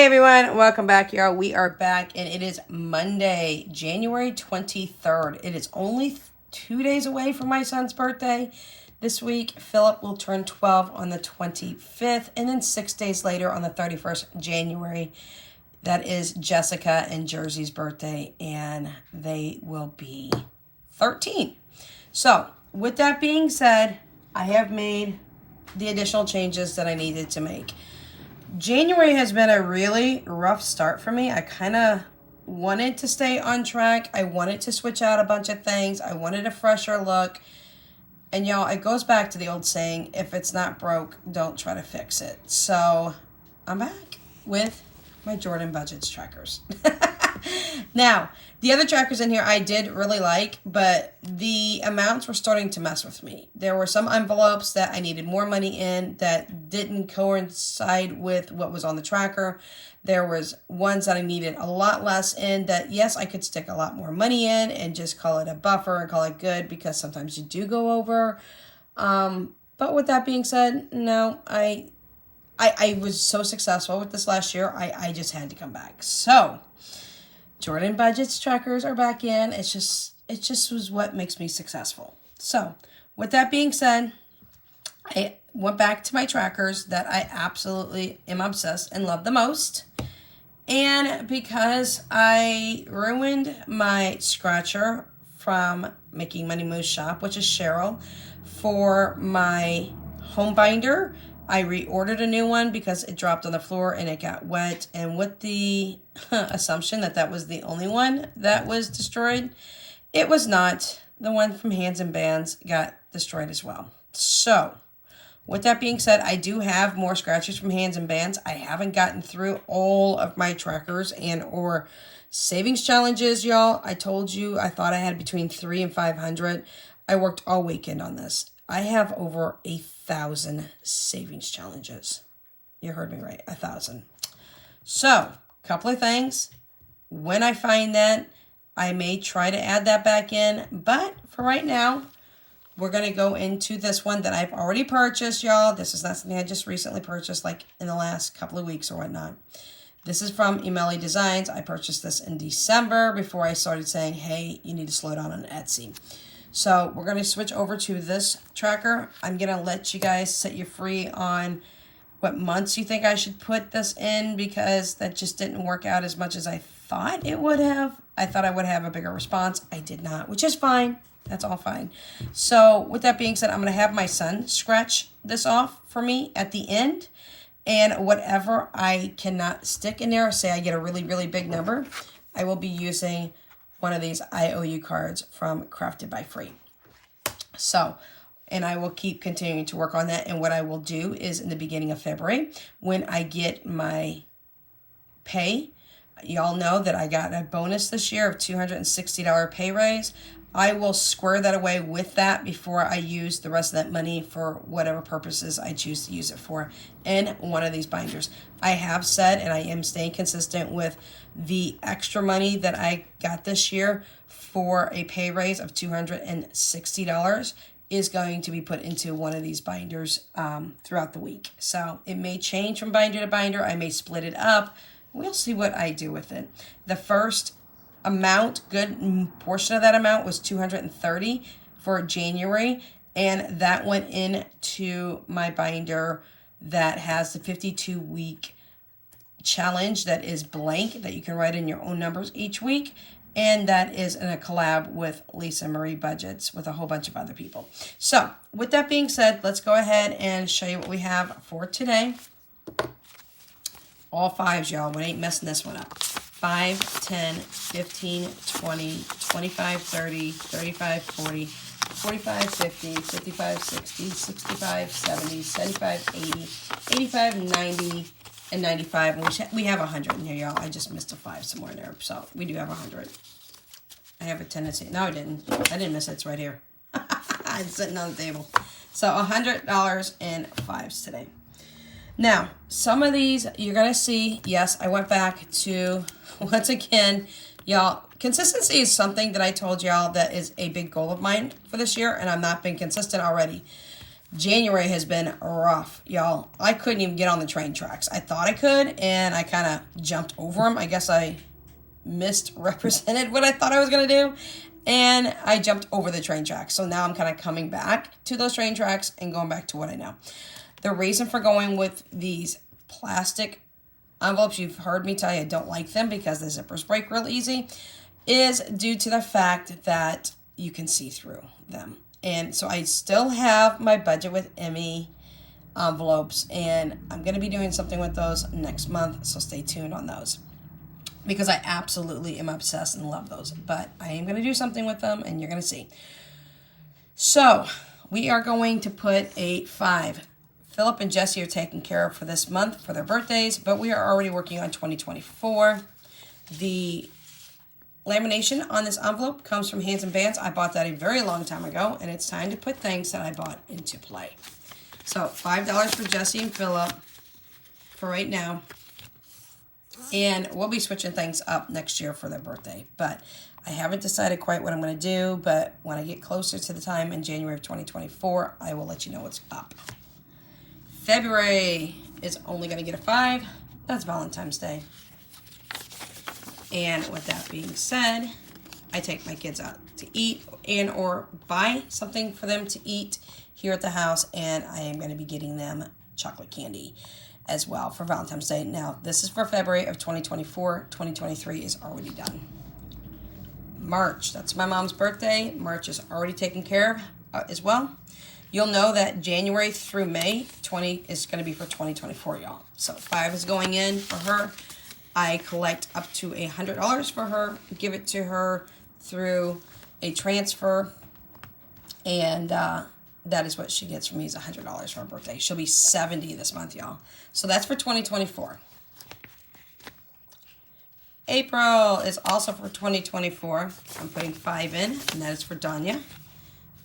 Hey everyone, welcome back, y'all. We are back and it is Monday, January 23rd. It is only 2 days away from my son's birthday this week. Philip will turn 12 on the 25th, and then 6 days later on the 31st January, that is Jessica and Jersey's birthday, and they will be 13. So with that being said, I have made the additional changes that I needed to make. January has been a really rough start for me. I kind of wanted to stay on track. I wanted to switch out a bunch of things. I wanted a fresher look. And y'all, it goes back to the old saying, if it's not broke, don't try to fix it. So I'm back with my Jordan Budgets trackers. Now, the other trackers in here I did really like, but the amounts were starting to mess with me. There were some envelopes that I needed more money in that didn't coincide with what was on the tracker. There was ones that I needed a lot less in that, yes, I could stick a lot more money in and just call it a buffer and call it good, because sometimes you do go over. But with that being said, no, I was so successful with this last year, I just had to come back. So Jordan Budgets trackers are back in. It just was what makes me successful. So with that being said, I went back to my trackers that I absolutely am obsessed and love the most. And because I ruined my scratcher from Making Money Moves Shop, which is Cheryl, for my home binder, I reordered a new one because it dropped on the floor and it got wet. And with the assumption that that was the only one that was destroyed, it was not. The one from Hands and Bands got destroyed as well. So with that being said, I do have more scratches from Hands and Bands. I haven't gotten through all of my trackers and or savings challenges, y'all. I told you I thought I had between 300 and 500. I worked all weekend on this. I have over 1,000 savings challenges. You heard me right, 1,000. So, a couple of things. When I find that, I may try to add that back in. But for right now, we're going to go into this one that I've already purchased, y'all. This is not something I just recently purchased, like in the last couple of weeks or whatnot. This is from Emeli Designs. I purchased this in December before I started saying, hey, you need to slow down on Etsy. So we're going to switch over to this tracker. I'm going to let you guys set you free on what months you think I should put this in, because that just didn't work out as much as I thought it would have. I thought I would have a bigger response. I did not, which is fine. That's all fine. So with that being said, I'm going to have my son scratch this off for me at the end. And whatever I cannot stick in there, say I get a really, really big number, I will be using one of these IOU cards from Crafted by Free. So, and I will keep continuing to work on that. And what I will do is in the beginning of February, when I get my pay, y'all know that I got a bonus this year of $260 pay raise. I will square that away with that before I use the rest of that money for whatever purposes I choose to use it for in one of these binders. I have said, and I am staying consistent with the extra money that I got this year for a pay raise of $260 is going to be put into one of these binders throughout the week. So it may change from binder to binder. I may split it up. We'll see what I do with it. The first amount, good portion of that amount was $230 for January, and that went into my binder that has the 52-week challenge that is blank, that you can write in your own numbers each week, and that is in a collab with Lisa Marie Budgets with a whole bunch of other people. So with that being said, let's go ahead and show you what we have for today. All fives, y'all. We ain't messing this one up. 5, 10, 15, 20, 25, 30, 35, 40, 45, 50, 55, 60, 65, 70, 75, 80, 85, 90, and 95. And we have 100 in here, y'all. I just missed a 5 somewhere in there. So we do have 100. I have a tendency. No, I didn't. I didn't miss it. It's right here. It's sitting on the table. So $100 in 5s today. Now, some of these you're going to see, yes, I went back to, once again, y'all, consistency is something that I told y'all that is a big goal of mine for this year, and I've not been consistent already. January has been rough, y'all. I couldn't even get on the train tracks. I thought I could, and I kind of jumped over them. I guess I misrepresented what I thought I was going to do, and I jumped over the train tracks. So now I'm kind of coming back to those train tracks and going back to what I know. The reason for going with these plastic envelopes, you've heard me tell you I don't like them because the zippers break real easy, is due to the fact that you can see through them. And so I still have my Budget with Emmy envelopes, and I'm going to be doing something with those next month, so stay tuned on those. Because I absolutely am obsessed and love those. But I am going to do something with them, and you're going to see. So, we are going to put a 5. Philip and Jesse are taken care of for this month for their birthdays, but we are already working on 2024. The lamination on this envelope comes from Hands and Bands. I bought that a very long time ago, and it's time to put things that I bought into play. So, $5 for Jesse and Philip for right now. And we'll be switching things up next year for their birthday. But I haven't decided quite what I'm going to do, but when I get closer to the time in January of 2024, I will let you know what's up. February is only going to get a 5. That's Valentine's Day. And with that being said, I take my kids out to eat and or buy something for them to eat here at the house, and I am going to be getting them chocolate candy as well for Valentine's Day. Now, this is for February of 2024. 2023 is already done. March, that's my mom's birthday. March is already taken care of as well. You'll know that January through May 20 is going to be for 2024, y'all. So 5 is going in for her. I collect up to $100 for her, give it to her through a transfer, and that is what she gets from me is $100 for her birthday. She'll be 70 this month, y'all. So that's for 2024. April is also for 2024. I'm putting 5 in, and that is for Danya.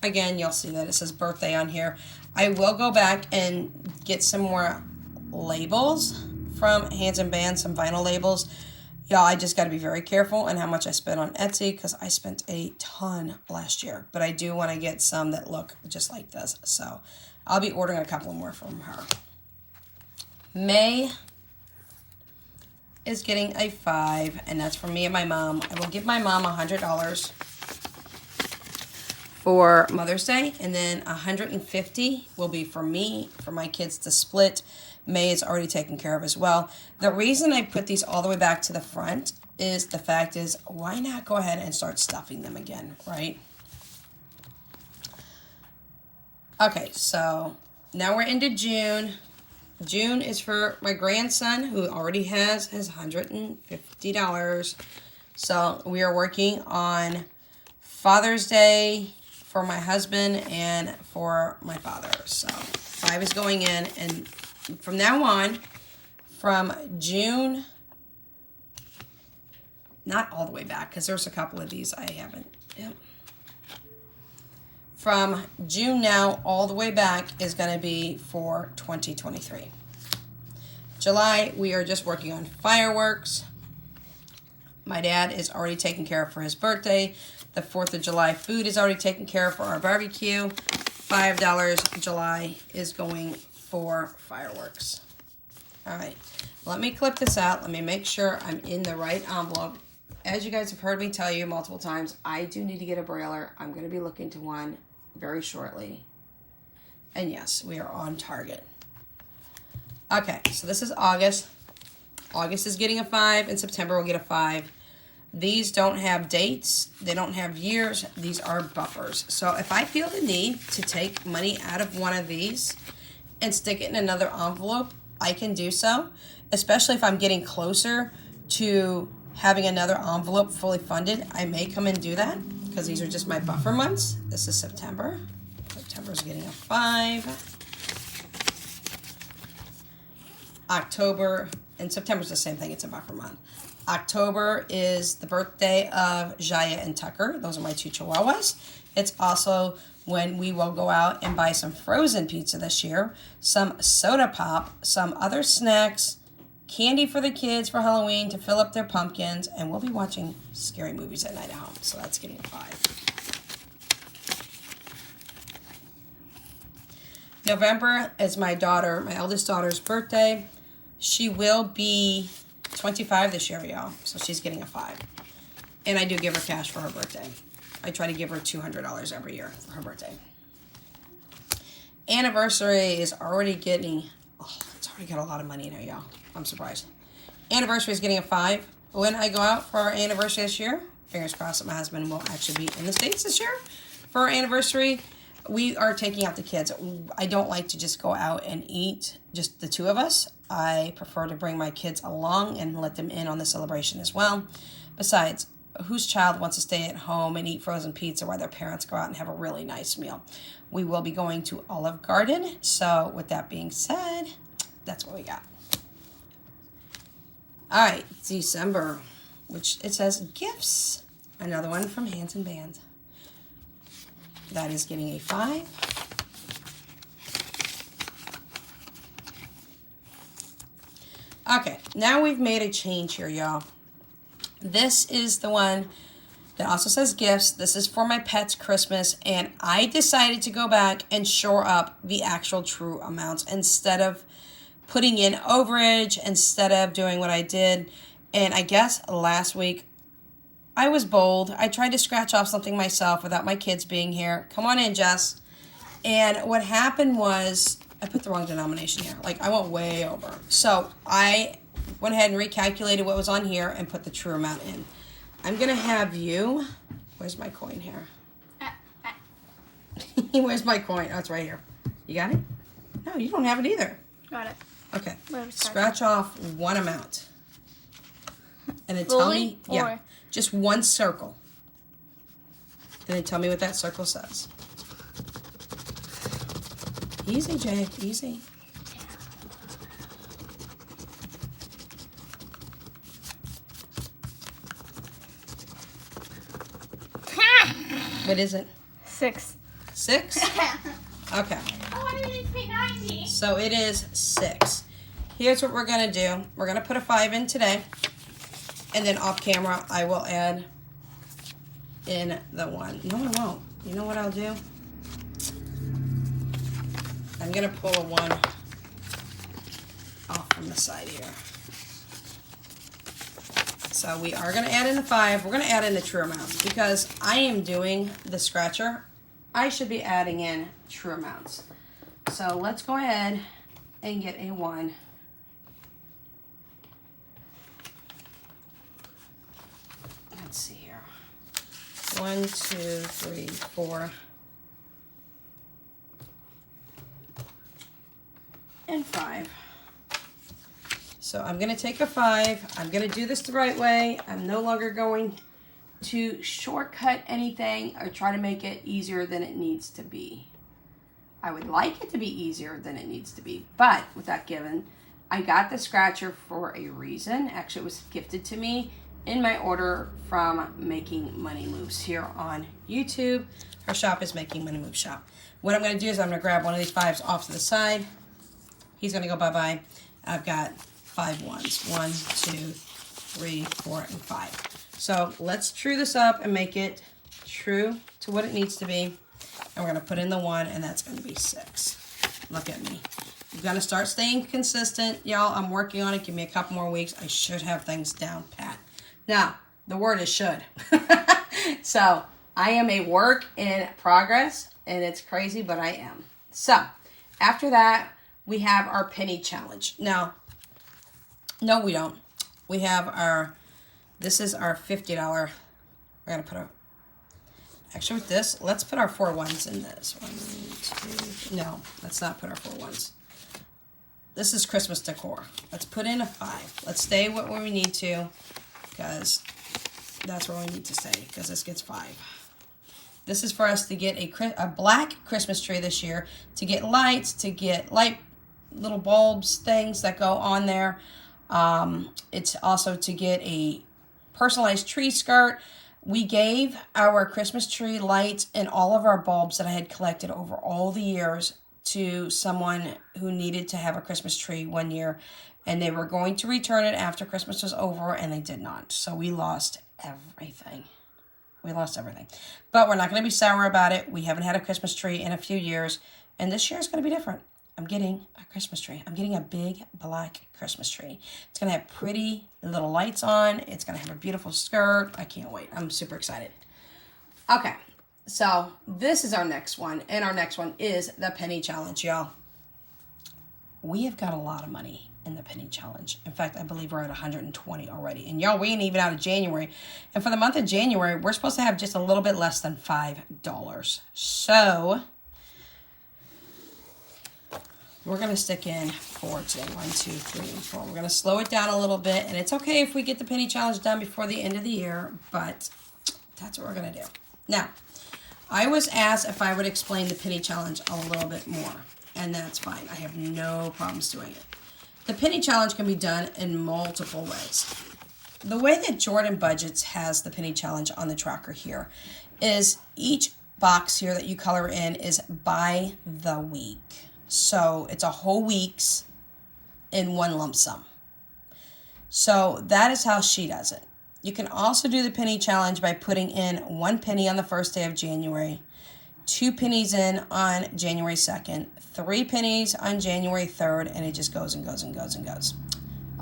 Again, you'll see that it says birthday on here. I will go back and get some more labels from Hands and Bands, some vinyl labels. Y'all, I just got to be very careful on how much I spent on Etsy because I spent a ton last year. But I do want to get some that look just like this. So I'll be ordering a couple more from her. May is getting a 5, and that's for me and my mom. I will give my mom $100 for Mother's Day, and then $150 will be for me, for my kids to split. May is already taken care of as well. The reason I put these all the way back to the front is the fact is, why not go ahead and start stuffing them again, right? Okay, so now we're into June. June is for my grandson, who already has his $150. So we are working on Father's Day for my husband and for my father. So 5 is going in, and from now on, from June, not all the way back, because there's a couple of these I haven't. Yep. From June now, all the way back is going to be for 2023. July, we are just working on fireworks. My dad is already taken care of for his birthday. The 4th of July food is already taken care of for our barbecue. $5 July is going for fireworks. All right, let me clip this out. Let me make sure I'm in the right envelope. As you guys have heard me tell you multiple times, I do need to get a brailer. I'm going to be looking to one very shortly. And yes, we are on target. Okay, so this is August. August is getting a 5, and September will get a 5. These don't have dates. They don't have years. These are buffers. So if I feel the need to take money out of one of these and stick it in another envelope, I can do so, especially if I'm getting closer to having another envelope fully funded. I may come and do that because these are just my buffer months. This is September. September's getting a 5. October, and September's the same thing. It's a buffer month. October is the birthday of Jaya and Tucker. Those are my 2 Chihuahuas. It's also when we will go out and buy some frozen pizza this year, some soda pop, some other snacks, candy for the kids for Halloween to fill up their pumpkins, and we'll be watching scary movies at night at home. So that's getting a 5. November is my eldest daughter's birthday. She will be 25 this year, y'all. So she's getting a 5. And I do give her cash for her birthday. I try to give her $200 every year for her birthday. Anniversary is already getting, it's already got a lot of money in there, y'all. I'm surprised. Anniversary is getting a 5. When I go out for our anniversary this year, fingers crossed that my husband will actually be in the States this year for our anniversary. We are taking out the kids. I don't like to just go out and eat, just the two of us. I prefer to bring my kids along and let them in on the celebration as well. Besides, whose child wants to stay at home and eat frozen pizza while their parents go out and have a really nice meal? We will be going to Olive Garden. So with that being said, that's what we got. All right, December, which it says gifts. Another one from Hands and Bands. That is getting a 5. Okay, now we've made a change here, y'all. This is the one that also says gifts. This is for my pet's Christmas, and I decided to go back and shore up the actual true amounts instead of putting in overage, instead of doing what I did. And I guess last week I was bold. I tried to scratch off something myself without my kids being here. Come on in, Jess. And what happened was I put the wrong denomination here. Like, I went way over. So I went ahead and recalculated what was on here and put the true amount in. I'm going to have you... Where's my coin here? Where's my coin? Oh, it's right here. You got it? No, you don't have it either. Got it. Okay. Scratch off one amount. And then tell me... Yeah. Just one circle. And then tell me what that circle says. Easy, Jake. Easy. What is it? 6. 6? Okay. Oh, I didn't pay 90. So it is 6. Here's what we're going to do. We're going to put a 5 in today. And then off camera, I will add in the 1. No, I won't. You know what I'll do? I'm going to pull a 1 off from the side here. So we are going to add in the 5. We're going to add in the true amounts because I am doing the scratcher. I should be adding in true amounts. So let's go ahead and get a 1. Let's see here. 1, 2, 3, 4. And 5. So I'm going to take a 5. I'm going to do this the right way. I'm no longer going to shortcut anything or try to make it easier than it needs to be. I would like it to be easier than it needs to be, but with that given, I got the scratcher for a reason. Actually, it was gifted to me in my order from Making Money Moves here on YouTube. Her shop is Making Money Moves shop. What I'm going to do is I'm going to grab one of these 5s off to the side. He's going to go bye-bye. I've got 5 1s. 1, 2, 3, 4, and 5. So let's true this up and make it true to what it needs to be. And we're going to put in the 1, and that's going to be 6. Look at me. You've got to start staying consistent. Y'all, I'm working on it. Give me a couple more weeks. I should have things down pat. Now, the word is should. So I am a work in progress, and it's crazy, but I am. So after that, we have our penny challenge. Now, no, we don't. We have our, this is our $50. We're going to put a, actually with this, let's put our 4 1s in this. 1, 2, no, let's not put our 4 1s. This is Christmas decor. Let's put in a 5. Let's stay where we need to, because that's where we need to stay, because this gets 5. This is for us to get a black Christmas tree this year, to get lights, to get light little bulbs, things that go on there. It's also to get a personalized tree skirt. We gave our Christmas tree lights and all of our bulbs that I had collected over all the years to someone who needed to have a Christmas tree one year, and they were going to return it after Christmas was over, and they did not. So we lost everything. We lost everything. But we're not going to be sour about it. We haven't had a Christmas tree in a few years. And this year is going to be different. I'm getting a Christmas tree. I'm getting a big black Christmas tree. It's going to have pretty little lights on. It's going to have a beautiful skirt. I can't wait. I'm super excited. Okay, so this is our next one. And our next one is the penny challenge, y'all. We have got a lot of money in the penny challenge. In fact, I believe we're at 120 already. And y'all, we ain't even out of January. And for the month of January, we're supposed to have just a little bit less than $5. So we're going to stick in 4 today. 1, 2, 3, and 4. We're going to slow it down a little bit. And it's okay if we get the penny challenge done before the end of the year. But that's what we're going to do. Now, I was asked if I would explain the penny challenge a little bit more. And that's fine. I have no problems doing it. The penny challenge can be done in multiple ways. The way that Jordan Budgets has the penny challenge on the tracker here is each box here that you color in is by the week. So it's a whole week's in one lump sum. So that is how she does it. You can also do the penny challenge by putting in 1 penny on the first day of January, 2 pennies in on January 2nd, 3 pennies on January 3rd, and it just goes and goes and goes and goes.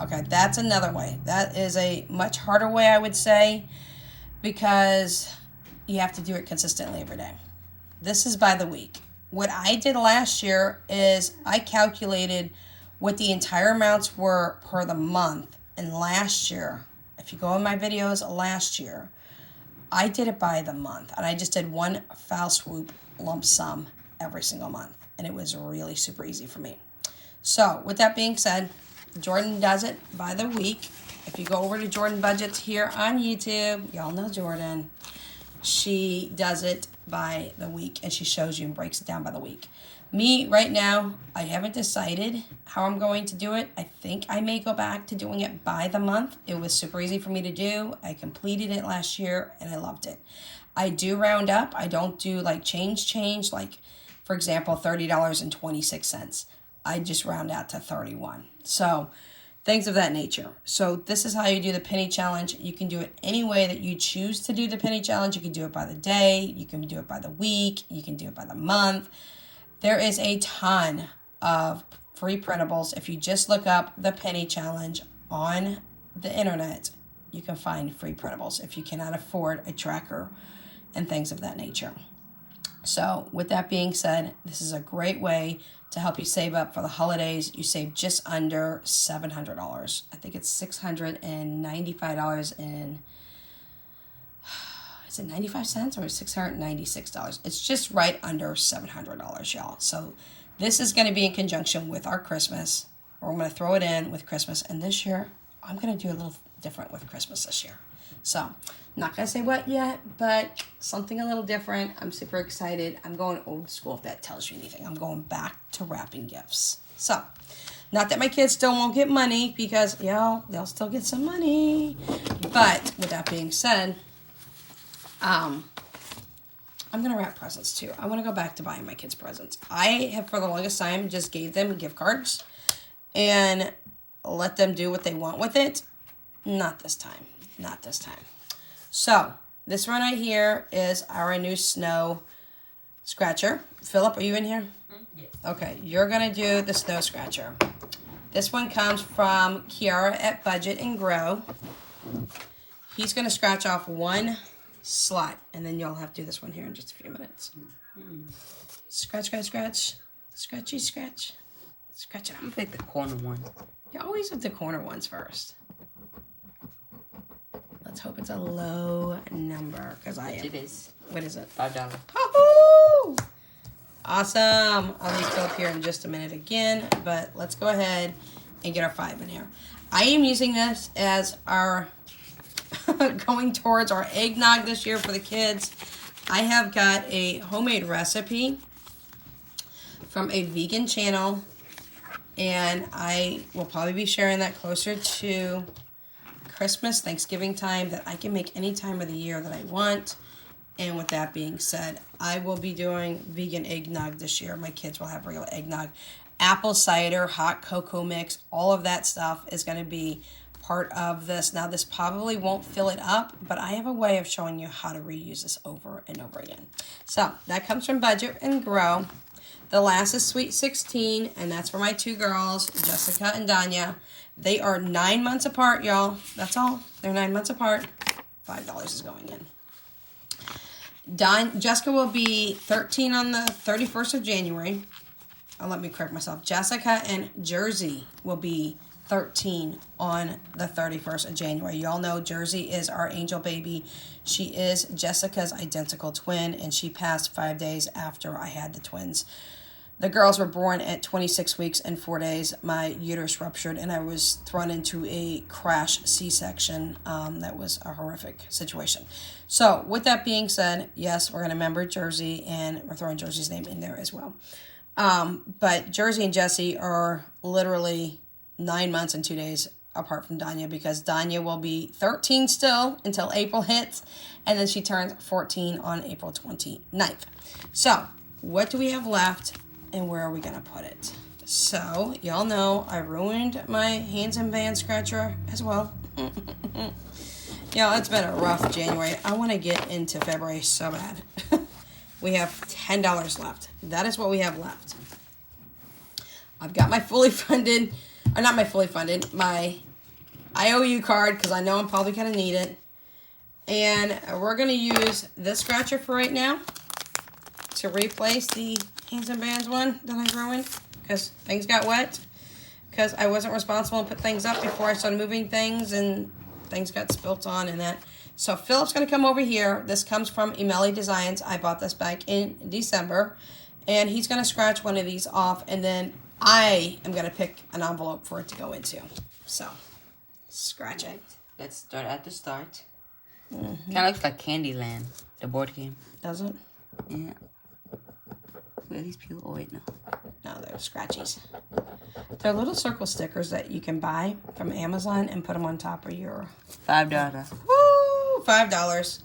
Okay, that's another way. That is a much harder way, I would say, because you have to do it consistently every day. This is by the week. What I did last year is I calculated what the entire amounts were per the month. And last year, if you go in my videos last year, I did it by the month. And I just did one foul swoop lump sum every single month. And it was really super easy for me. So with that being said, Jordan does it by the week. If you go over to Jordan Budgets here on YouTube, y'all know Jordan. She does it by the week and she shows you and breaks it down by the week. Me, right now, I haven't decided how I'm going to do it. I think I may go back to doing it by the month. It was super easy for me to do. I completed it last year and I loved it. I do round up. I don't do like change, like, for example, $30.26. I just round out to 31. So things of that nature. So this is how you do the penny challenge. You can do it any way that you choose to do the penny challenge. You can do it by the day. You can do it by the week. You can do it by the month. There is a ton of free printables. If you just look up the penny challenge on the internet, you can find free printables if you cannot afford a tracker and things of that nature. So with that being said, this is a great way to help you save up for the holidays. You save just under $700. I think it's $695 in, is it 95 cents or $696? It's just right under $700, y'all. So this is going to be in conjunction with our Christmas, or I'm going to throw it in with Christmas. And this year, I'm going to do a little different with Christmas this year. So not going to say what yet, but something a little different. I'm super excited. I'm going old school, if that tells you anything. I'm going back to wrapping gifts. So not that my kids still won't get money, because, y'all, they'll still get some money. But with that being said, I'm going to wrap presents too. I want to go back to buying my kids presents. I have for the longest time just gave them gift cards and let them do what they want with it. Not this time. Not this time. So this one right here is our new snow scratcher. Philip, are you in here? Yes. Okay, you're going to do the snow scratcher. This one comes from Kiara at Budget and Grow. He's going to scratch off one slot, and then you'll have to do this one here in just a few minutes. Scratch, scratch, scratch. Scratchy, scratch. Scratch it You out. pick the corner one. You always do the corner ones first. Let's hope it's a low number, because I am. It is What is it? $5. Woohoo! Awesome. I'll leave Philip here in just a minute again, but let's go ahead and get our 5 in here. I am using this as our going towards our eggnog this year for the kids. I have got a homemade recipe from a vegan channel, and I will probably be sharing that closer to Christmas, Thanksgiving time, that I can make any time of the year that I want. And with that being said, I will be doing vegan eggnog this year. My kids will have regular eggnog. Apple cider, hot cocoa mix, all of that stuff is going to be part of this. Now, this probably won't fill it up, but I have a way of showing you how to reuse this over and over again. So that comes from Budget and Grow. The last is Sweet 16, and that's for my two girls, Jessica and Danya. They are 9 months apart, y'all. That's all. They're 9 months apart. $5 is going in. Jessica will be 13 on the 31st of January. Let me correct myself. Jessica and Jersey will be 13 on the 31st of January. Y'all know Jersey is our angel baby. She is Jessica's identical twin, and she passed 5 days after I had the twins. The girls were born at 26 weeks and 4 days. My uterus ruptured, and I was thrown into a crash C-section. That was a horrific situation. So, with that being said, yes, we're going to remember Jersey, and we're throwing Jersey's name in there as well. But Jersey and Jessie are literally 9 months and 2 days apart from Danya, because Danya will be 13 still until April hits, and then she turns 14 on April 29th. So, what do we have left? And where are we going to put it? So, y'all know I ruined my hands and band scratcher as well. Y'all, it's been a rough January. I want to get into February so bad. We have $10 left. That is what we have left. I've got my fully funded, or not my fully funded, my IOU card, because I know I'm probably going to need it. And we're going to use this scratcher for right now to replace the hands and bands one that I ruined because things got wet, because I wasn't responsible and put things up before I started moving things, and things got spilt on and that. So Philip's going to come over here. This comes from Emeli Designs. I bought this back in December, and he's going to scratch one of these off, and then I am going to pick an envelope for it to go into. So scratch it. Let's start at the start. Kind of looks like Candyland, the board game. Does it? Yeah. Where these people? Oh wait, no. No, they're scratchies. They're little circle stickers that you can buy from Amazon and put them on top of your... $5. Woo! $5.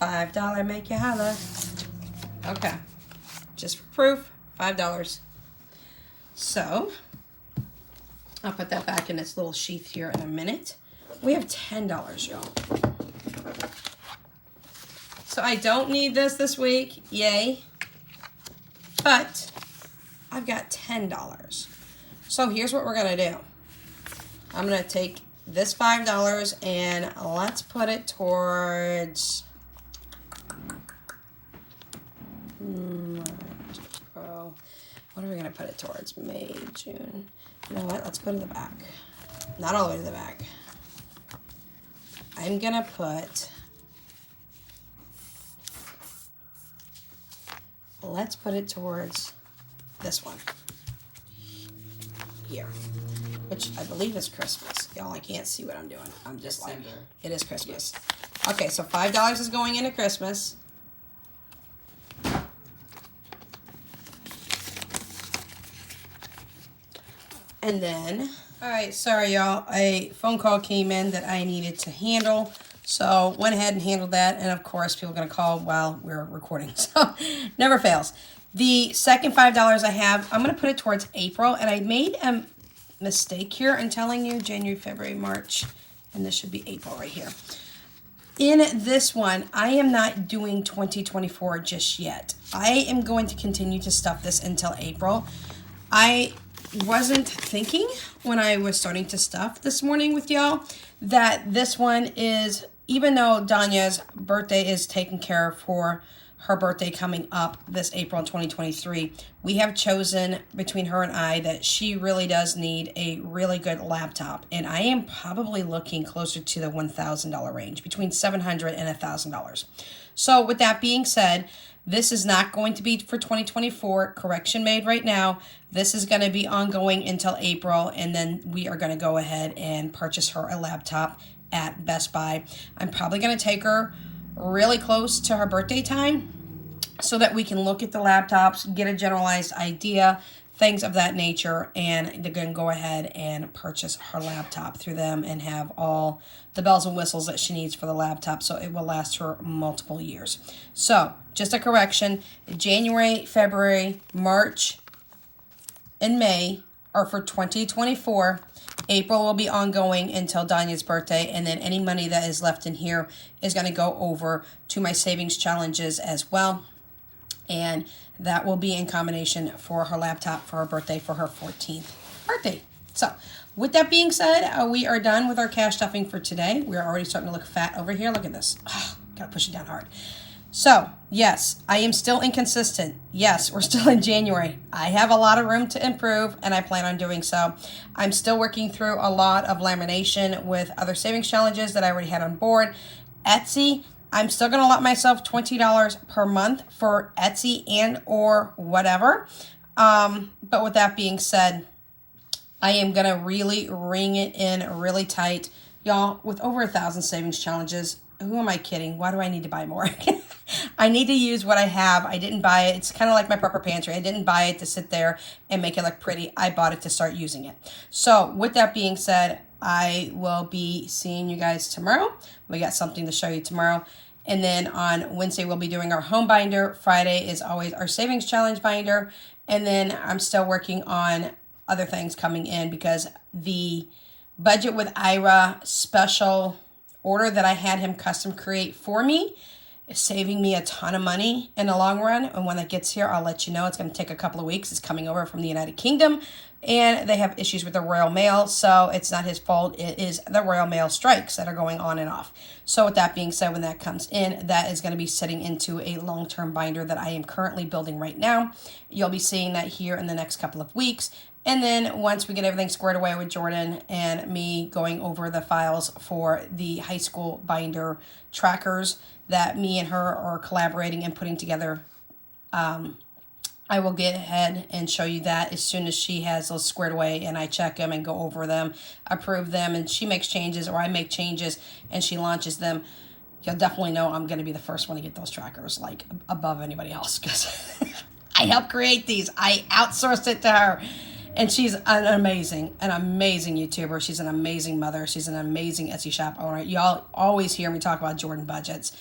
$5 make you holla. Okay. Just for proof, $5. So, I'll put that back in its little sheath here in a minute. We have $10, y'all. So I don't need this week. Yay. But I've got $10. So here's what we're going to do. I'm going to take this $5 and let's put it towards... What are we going to put it towards? May, June. You know what? Let's go to the back. Not all the way to the back. I'm going to put... Let's put it towards this one. Here. Which I believe is Christmas. Y'all, I can't see what I'm doing. I'm just like, it is Christmas. Okay, so $5 is going into Christmas. And then, all right, sorry y'all, a phone call came in that I needed to handle. So went ahead and handled that. And of course, people are going to call while we're recording. So never fails. The second $5 I have, I'm going to put it towards April. And I made a mistake here in telling you January, February, March. And this should be April right here. In this one, I am not doing 2024 just yet. I am going to continue to stuff this until April. I wasn't thinking when I was starting to stuff this morning with y'all that this one is, even though Danya's birthday is taken care of for her birthday coming up this April in 2023, we have chosen between her and I that she really does need a really good laptop. And I am probably looking closer to the $1,000 range, between $700 and $1,000. So with that being said, this is not going to be for 2024. Correction made right now. This is going to be ongoing until April, and then we are going to go ahead and purchase her a laptop at Best Buy. I'm probably going to take her really close to her birthday time so that we can look at the laptops, get a generalized idea, things of that nature, and they're going to go ahead and purchase her laptop through them and have all the bells and whistles that she needs for the laptop, so it will last her multiple years. So, just a correction, January, February, March, and May are for 2024. April will be ongoing until Danya's birthday, and then any money that is left in here is going to go over to my savings challenges as well. And that will be in combination for her laptop for her birthday, for her 14th birthday. So with that being said, we are done with our cash stuffing for today. We're already starting to look fat over here. Look at this. Oh, gotta push it down hard. So yes, I am still inconsistent. Yes, we're still in January. I have a lot of room to improve, and I plan on doing so. I'm still working through a lot of lamination with other savings challenges that I already had on board. Etsy, I'm still going to allot myself $20 per month for Etsy and or whatever. But with that being said, I am going to really ring it in really tight. Y'all, with over 1,000 savings challenges, who am I kidding? Why do I need to buy more? I need to use what I have. I didn't buy it. It's kind of like my prepper pantry. I didn't buy it to sit there and make it look pretty. I bought it to start using it. So with that being said, I will be seeing you guys tomorrow. We got something to show you tomorrow. And then on Wednesday, we'll be doing our home binder. Friday is always our savings challenge binder. And then I'm still working on other things coming in because the Budget with Ira special order that I had him custom create for me is saving me a ton of money in the long run. And when that gets here, I'll let you know. It's going to take a couple of weeks. It's coming over from the United Kingdom, and they have issues with the Royal Mail, so it's not his fault. It is the Royal Mail strikes that are going on and off. So with that being said, when that comes in, that is going to be sitting into a long-term binder that I am currently building right now. You'll be seeing that here in the next couple of weeks. And then once we get everything squared away with Jordan and me going over the files for the high school binder trackers that me and her are collaborating and putting together, I will get ahead and show you that as soon as she has those squared away and I check them and go over them, approve them, and she makes changes or I make changes and she launches them. You'll definitely know I'm going to be the first one to get those trackers, like above anybody else, because I helped create these. I outsourced it to her. And she's an amazing YouTuber. She's an amazing mother. She's an amazing Etsy shop owner. Y'all always hear me talk about Jordan Budgets.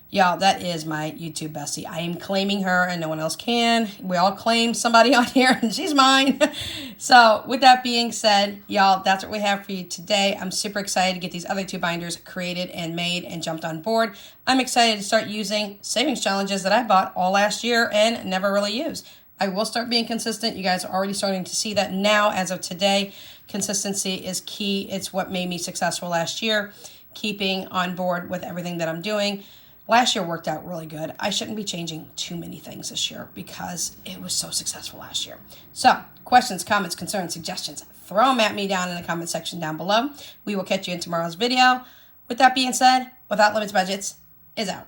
Y'all, that is my YouTube bestie. I am claiming her and no one else can. We all claim somebody on here and she's mine. So with that being said, y'all, that's what we have for you today. I'm super excited to get these other two binders created and made and jumped on board. I'm excited to start using savings challenges that I bought all last year and never really used. I will start being consistent. You guys are already starting to see that now as of today. Consistency is key. It's what made me successful last year, keeping on board with everything that I'm doing. Last year worked out really good. I shouldn't be changing too many things this year because it was so successful last year. So questions, comments, concerns, suggestions, throw them at me down in the comment section down below. We will catch you in tomorrow's video. With that being said, Without Limits Budgets is out.